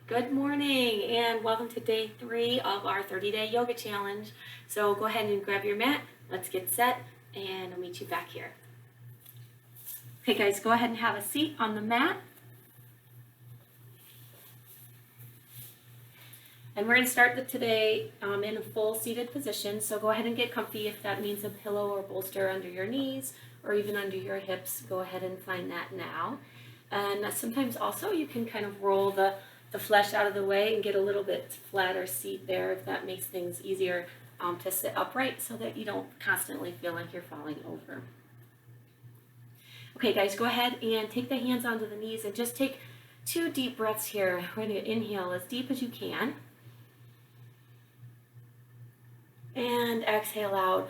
Good morning and welcome to day 3 of our 30-day yoga challenge. So go ahead and grab your mat, let's get set, and I'll meet you back here. Okay guys, go ahead and have a seat on the mat. And we're going to start today in a full seated position, so go ahead and get comfy. If that means a pillow or bolster under your knees or even under your hips, go ahead and find that now. And sometimes also you can kind of roll the flesh out of the way and get a little bit flatter seat there if that makes things easier to sit upright so that you don't constantly feel like you're falling over. Okay guys, go ahead and take the hands onto the knees and just take 2 deep breaths here. We're going to inhale as deep as you can. And exhale out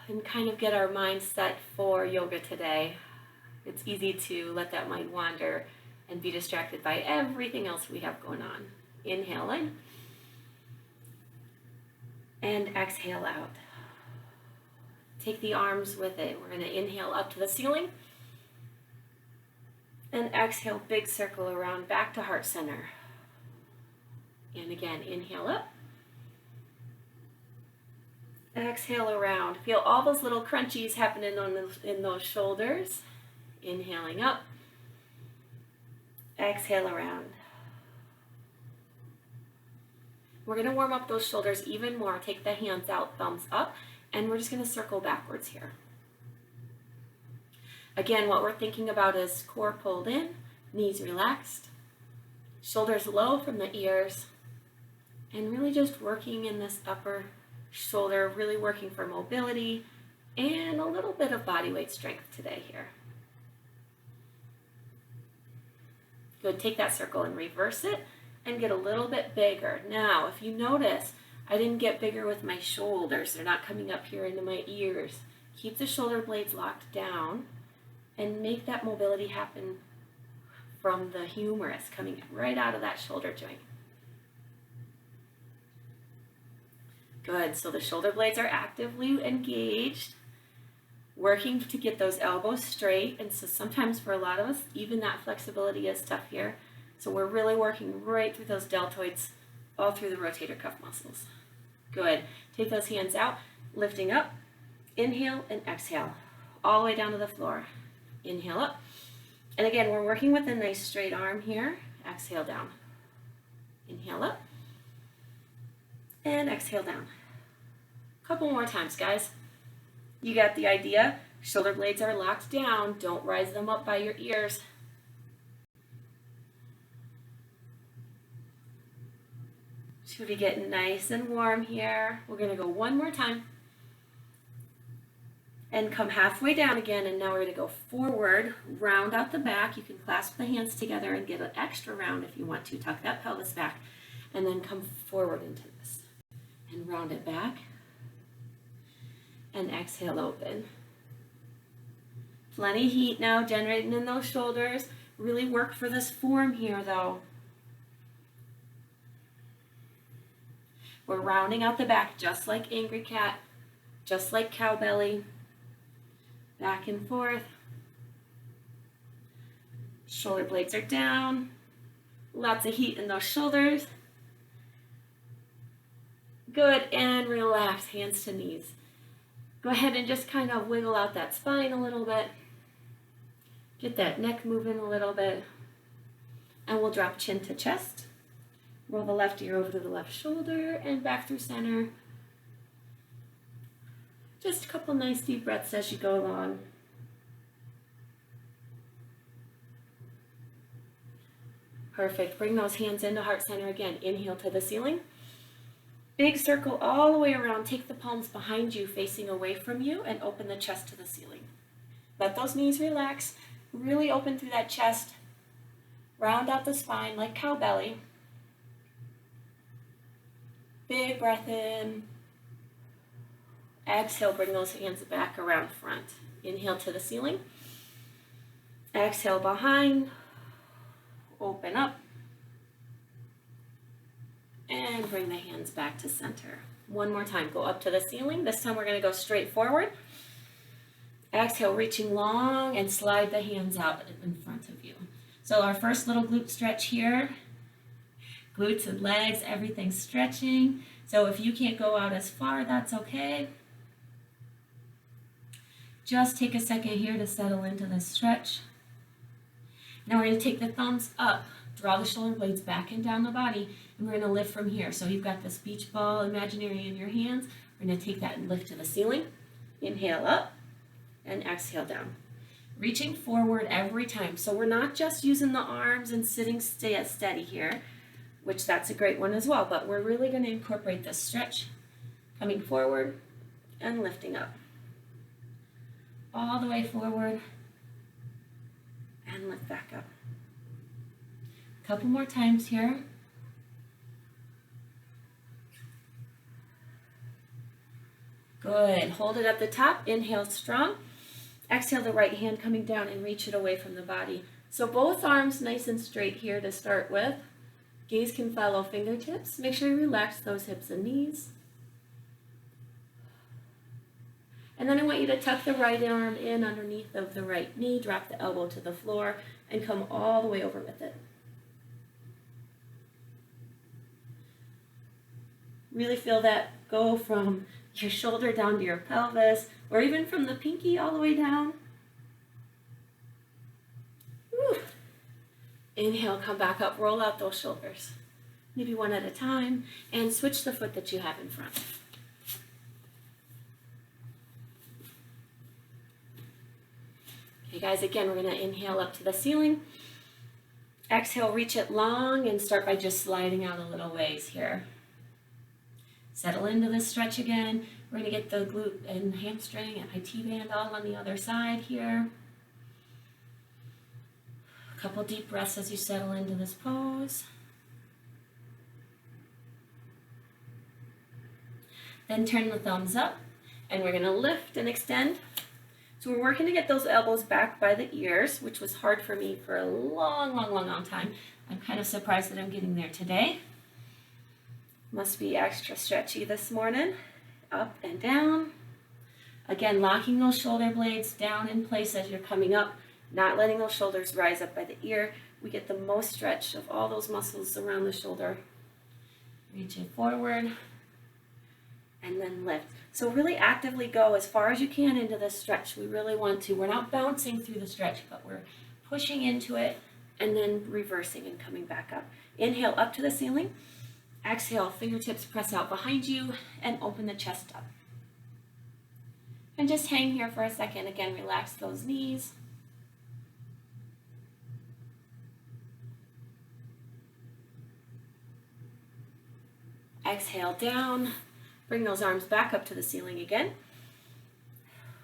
and kind of get our mind set for yoga today. It's easy to let that mind wander and be distracted by everything else we have going on. Inhale in and exhale out. Take the arms with it. We're going to inhale up to the ceiling and exhale, big circle around back to heart center. And again, inhale up. Exhale around. Feel all those little crunchies happening in those shoulders. Inhaling up. Exhale around. We're going to warm up those shoulders even more. Take the hands out, thumbs up, and we're just going to circle backwards here. Again, what we're thinking about is core pulled in, knees relaxed, shoulders low from the ears, and really just working in this upper shoulder, really working for mobility and a little bit of body weight strength today here. Good, take that circle and reverse it and get a little bit bigger. Now, if you notice, I didn't get bigger with my shoulders. They're not coming up here into my ears. Keep the shoulder blades locked down and make that mobility happen from the humerus coming right out of that shoulder joint. Good, so the shoulder blades are actively engaged, working to get those elbows straight. And so sometimes for a lot of us, even that flexibility is tough here. So we're really working right through those deltoids, all through the rotator cuff muscles. Good, take those hands out, lifting up, inhale and exhale, all the way down to the floor. Inhale up. And again, we're working with a nice straight arm here. Exhale down. Inhale up. And exhale down. Couple more times, guys. You got the idea. Shoulder blades are locked down. Don't rise them up by your ears. Should we get nice and warm here? We're going to go one more time. And come halfway down again. And now we're going to go forward, round out the back. You can clasp the hands together and get an extra round if you want to. Tuck that pelvis back. And then come forward into this. And round it back. And exhale open. Plenty of heat now generating in those shoulders. Really work for this form here though. We're rounding out the back just like angry cat, just like cow belly. Back and forth. Shoulder blades are down. Lots of heat in those shoulders. Good, and relax, hands to knees. Go ahead and just kind of wiggle out that spine a little bit. Get that neck moving a little bit. And we'll drop chin to chest. Roll the left ear over to the left shoulder and back through center. Just a couple nice deep breaths as you go along. Perfect. Bring those hands into heart center again. Inhale to the ceiling. Big circle all the way around. Take the palms behind you, facing away from you, and open the chest to the ceiling. Let those knees relax. Really open through that chest. Round out the spine like cow belly. Big breath in. Exhale, bring those hands back around front. Inhale to the ceiling. Exhale behind. Open up. And bring the hands back to center. One more time, go up to the ceiling. This time we're going to go straight forward. Exhale, reaching long and slide the hands out in front of you. So our first little glute stretch here. Glutes and legs, everything's stretching. So if you can't go out as far, that's okay. Just take a second here to settle into this stretch. Now we're going to take the thumbs up, draw the shoulder blades back and down the body, and we're going to lift from here. So you've got this beach ball imaginary in your hands. We're going to take that and lift to the ceiling. Inhale up and exhale down. Reaching forward every time. So we're not just using the arms and sitting steady here, which that's a great one as well, but we're really going to incorporate this stretch, coming forward and lifting up. All the way forward and lift back up. A couple more times here. Good. Hold it at the top. Inhale strong. Exhale the right hand coming down and reach it away from the body. So both arms nice and straight here to start with. Gaze can follow fingertips. Make sure you relax those hips and knees. And then I want you to tuck the right arm in underneath of the right knee, drop the elbow to the floor, and come all the way over with it. Really feel that go from your shoulder down to your pelvis, or even from the pinky all the way down. Woo. Inhale, come back up, roll out those shoulders. Maybe one at a time, and switch the foot that you have in front. Okay guys, again, we're going to inhale up to the ceiling. Exhale, reach it long and start by just sliding out a little ways here. Settle into this stretch again. We're going to get the glute and hamstring and IT band all on the other side here. A couple deep breaths as you settle into this pose. Then turn the thumbs up and we're going to lift and extend. So we're working to get those elbows back by the ears, which was hard for me for a long time. I'm kind of surprised that I'm getting there today. Must be extra stretchy this morning. Up and down. Again, locking those shoulder blades down in place as you're coming up, not letting those shoulders rise up by the ear. We get the most stretch of all those muscles around the shoulder. Reach it forward and then lift. So really actively go as far as you can into this stretch. We really want to. We're not bouncing through the stretch, but we're pushing into it and then reversing and coming back up. Inhale up to the ceiling. Exhale, fingertips press out behind you and open the chest up. And just hang here for a second. Again, relax those knees. Exhale down. Bring those arms back up to the ceiling again.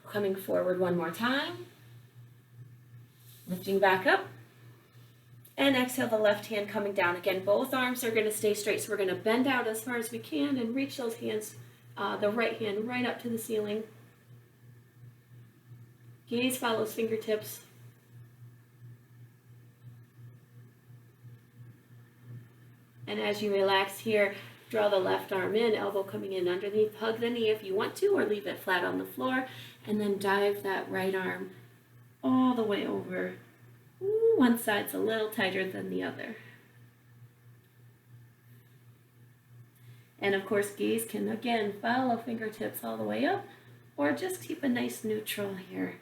Coming forward one more time. Lifting back up. And exhale the left hand coming down. Again, both arms are going to stay straight. So we're going to bend out as far as we can and reach those hands, the right hand right up to the ceiling. Gaze follows fingertips. And as you relax here, draw the left arm in, elbow coming in underneath. Hug the knee if you want to, or leave it flat on the floor. And then dive that right arm all the way over. Ooh, one side's a little tighter than the other. And of course, gaze can again follow fingertips all the way up, or just keep a nice neutral here.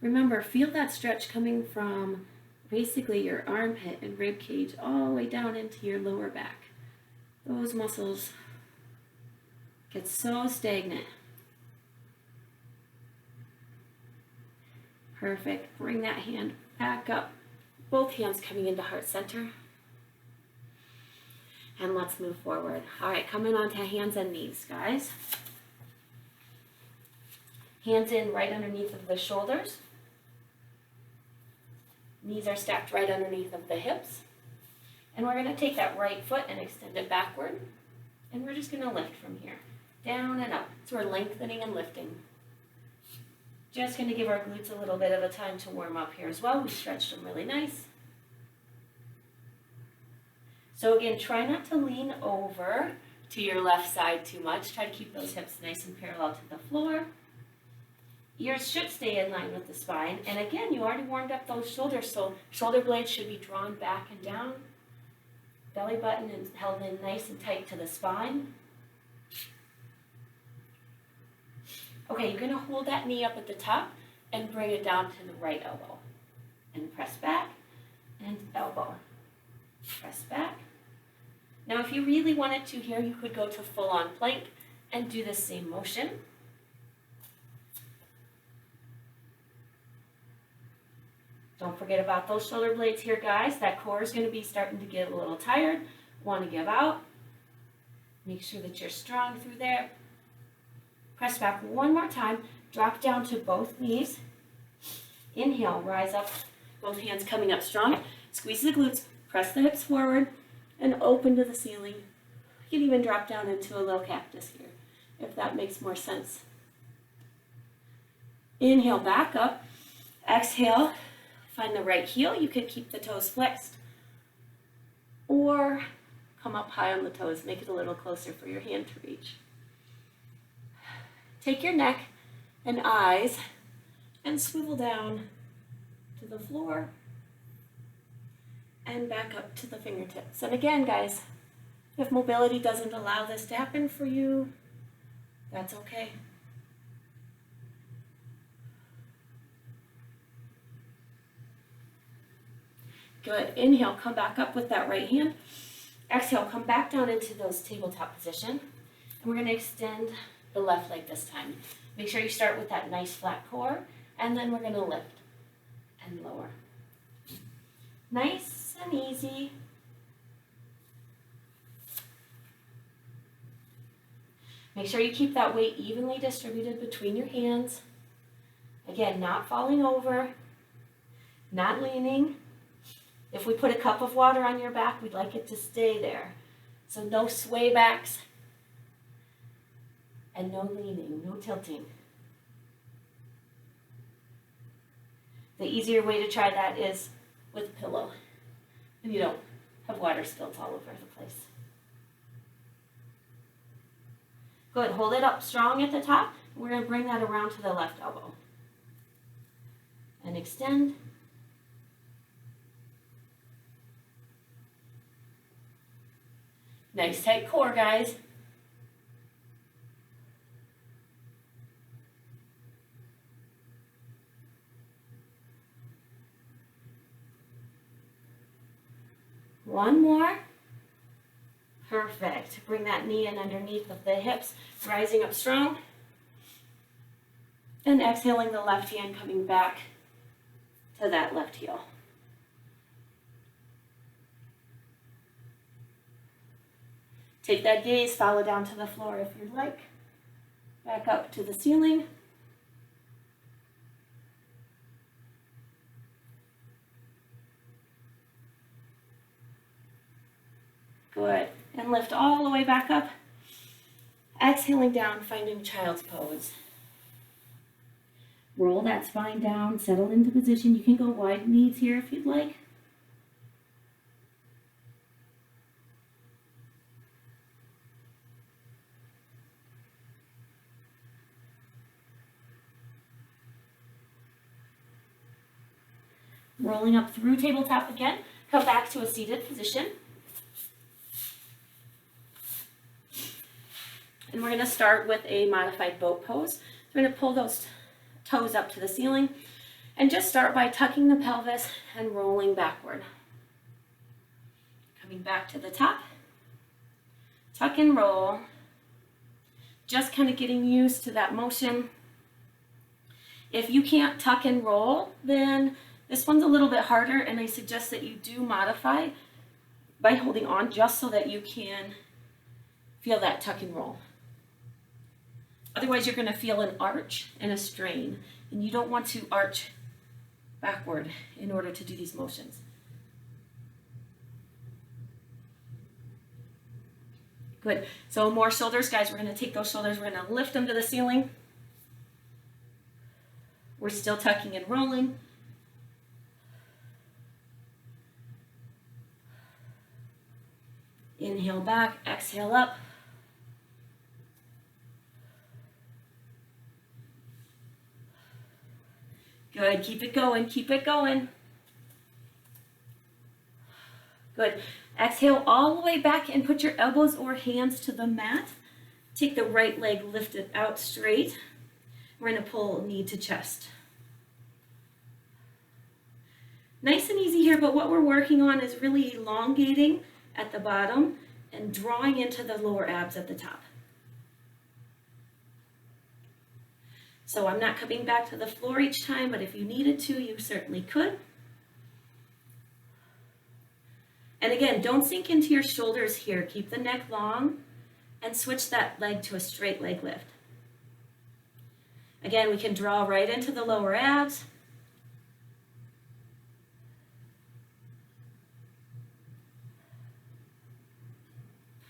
Remember, feel that stretch coming from basically your armpit and rib cage all the way down into your lower back. Those muscles get so stagnant. Perfect. Bring that hand back up. Both hands coming into heart center. And let's move forward. All right, coming on to hands and knees, guys. Hands in right underneath of the shoulders. Knees are stacked right underneath of the hips. And we're going to take that right foot and extend it backward. And we're just going to lift from here. Down and up. So we're lengthening and lifting. Just going to give our glutes a little bit of a time to warm up here as well. We stretched them really nice. So again, try not to lean over to your left side too much. Try to keep those hips nice and parallel to the floor. Ears should stay in line with the spine. And again, you already warmed up those shoulders, so shoulder blades should be drawn back and down. belly button and held in nice and tight to the spine. Okay, you're going to hold that knee up at the top and bring it down to the right elbow. And press back and elbow. Press back. Now if you really wanted to here, you could go to full-on plank and do the same motion. Don't forget about those shoulder blades here, guys. That core is going to be starting to get a little tired. Want to give out. Make sure that you're strong through there. Press back one more time. Drop down to both knees. Inhale, rise up. Both hands coming up strong. Squeeze the glutes. Press the hips forward and open to the ceiling. You can even drop down into a little cactus here, if that makes more sense. Inhale, back up. Exhale. Find the right heel. You could keep the toes flexed or come up high on the toes. Make it a little closer for your hand to reach. Take your neck and eyes and swivel down to the floor and back up to the fingertips. And again, guys, if mobility doesn't allow this to happen for you, that's okay. Good. Inhale, come back up with that right hand. Exhale, come back down into those tabletop position. And we're going to extend the left leg this time. Make sure you start with that nice flat core, and then we're going to lift and lower. Nice and easy. Make sure you keep that weight evenly distributed between your hands. Again, not falling over, not leaning. If we put a cup of water on your back, we'd like it to stay there. So no sway backs and no leaning, no tilting. The easier way to try that is with a pillow, and you don't have water spilled all over the place. Good, hold it up strong at the top. We're going to bring that around to the left elbow. And extend. Nice tight core, guys. One more. Perfect. Bring that knee in underneath of the hips, rising up strong. And exhaling the left hand, coming back to that left heel. Take that gaze, follow down to the floor if you'd like. Back up to the ceiling. Good. And lift all the way back up. Exhaling down, finding child's pose. Roll that spine down, settle into position. You can go wide knees here if you'd like. Rolling up through tabletop again. Come back to a seated position. And we're going to start with a modified boat pose. So we're going to pull those toes up to the ceiling and just start by tucking the pelvis and rolling backward. Coming back to the top. Tuck and roll. Just kind of getting used to that motion. If you can't tuck and roll, then this one's a little bit harder, and I suggest that you do modify by holding on just so that you can feel that tuck and roll. Otherwise, you're going to feel an arch and a strain, and you don't want to arch backward in order to do these motions. Good. So more shoulders, guys. We're going to take those shoulders. We're going to lift them to the ceiling. We're still tucking and rolling. Inhale back, exhale up. Good, keep it going, keep it going. Good. Exhale all the way back and put your elbows or hands to the mat. Take the right leg, lift it out straight. We're going to pull knee to chest. Nice and easy here, but what we're working on is really elongating at the bottom and drawing into the lower abs at the top. So I'm not coming back to the floor each time, but if you needed to, you certainly could. And again, don't sink into your shoulders here. Keep the neck long and switch that leg to a straight leg lift. Again, we can draw right into the lower abs.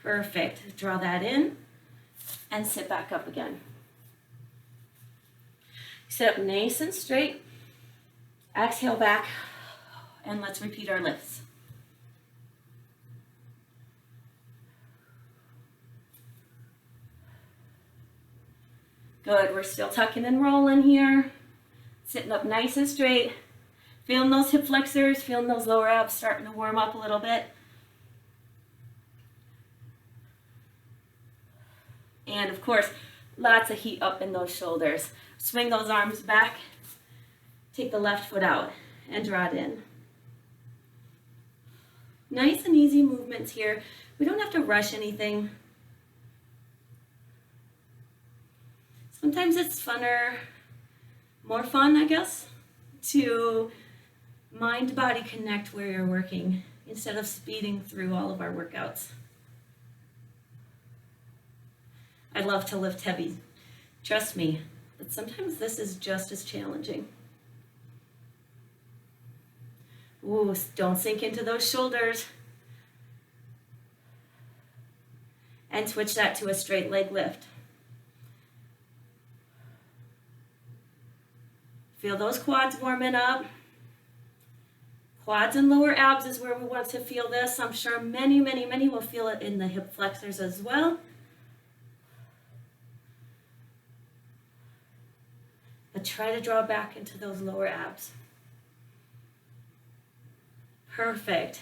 Perfect. Draw that in and sit back up again. Sit up nice and straight. Exhale back, and let's repeat our lifts. Good, we're still tucking and rolling here. Sitting up nice and straight. Feeling those hip flexors, feeling those lower abs starting to warm up a little bit. And of course, lots of heat up in those shoulders. Swing those arms back. Take the left foot out and draw it in. Nice and easy movements here. We don't have to rush anything. Sometimes it's funner, more fun, I guess, to mind-body connect where you're working instead of speeding through all of our workouts. I love to lift heavy, trust me, but sometimes this is just as challenging. Ooh, don't sink into those shoulders. And switch that to a straight leg lift. Feel those quads warming up. Quads and lower abs is where we want to feel this. I'm sure many, many, many will feel it in the hip flexors as well. But try to draw back into those lower abs. Perfect.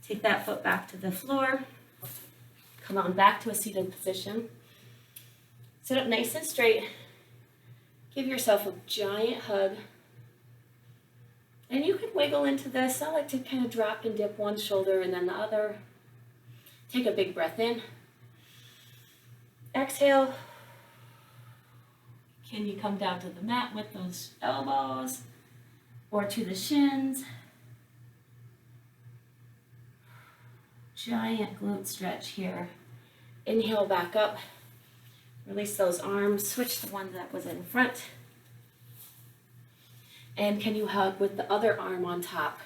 Take that foot back to the floor. Come on back to a seated position. Sit up nice and straight. Give yourself a giant hug. And you can wiggle into this. I like to kind of drop and dip one shoulder and then the other. Take a big breath in. Exhale. Can you come down to the mat with those elbows or to the shins? Giant glute stretch here. Inhale back up. Release those arms. Switch the one that was in front. And can you hug with the other arm on top?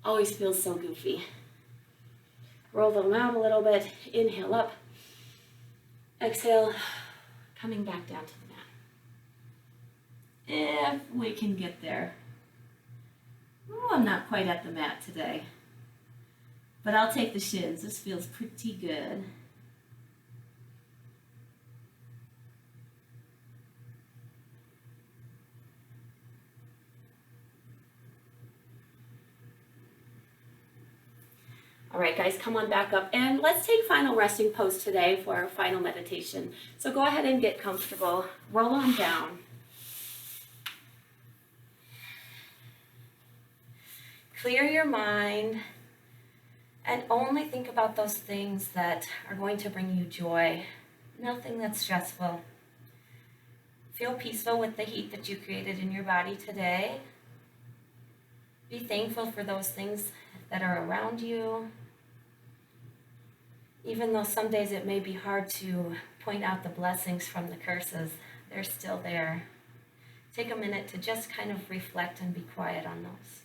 Always feels so goofy. Roll them out a little bit. Inhale up. Exhale. Coming back down to the mat. If we can get there. Oh, I'm not quite at the mat today. But I'll take the shins. This feels pretty good. All right, guys, come on back up and let's take final resting pose today for our final meditation. So go ahead and get comfortable. Roll on down. Clear your mind and only think about those things that are going to bring you joy. Nothing that's stressful. Feel peaceful with the heat that you created in your body today. Be thankful for those things that are around you. Even though some days it may be hard to point out the blessings from the curses, they're still there. Take a minute to just kind of reflect and be quiet on those.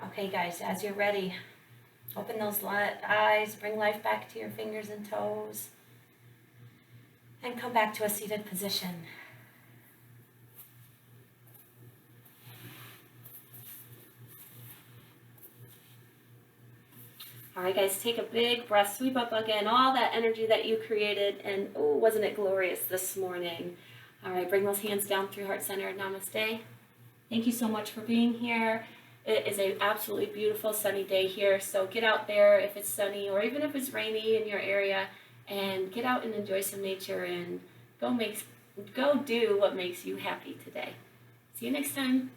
Okay, guys, as you're ready, open those eyes, bring life back to your fingers and toes, and come back to a seated position. All right, guys, take a big breath, sweep up again all that energy that you created, and oh, wasn't it glorious this morning? All right, bring those hands down through heart center. Namaste. Thank you so much for being here. It is an absolutely beautiful sunny day here, so get out there if it's sunny or even if it's rainy in your area, and get out and enjoy some nature and go do what makes you happy today. See you next time.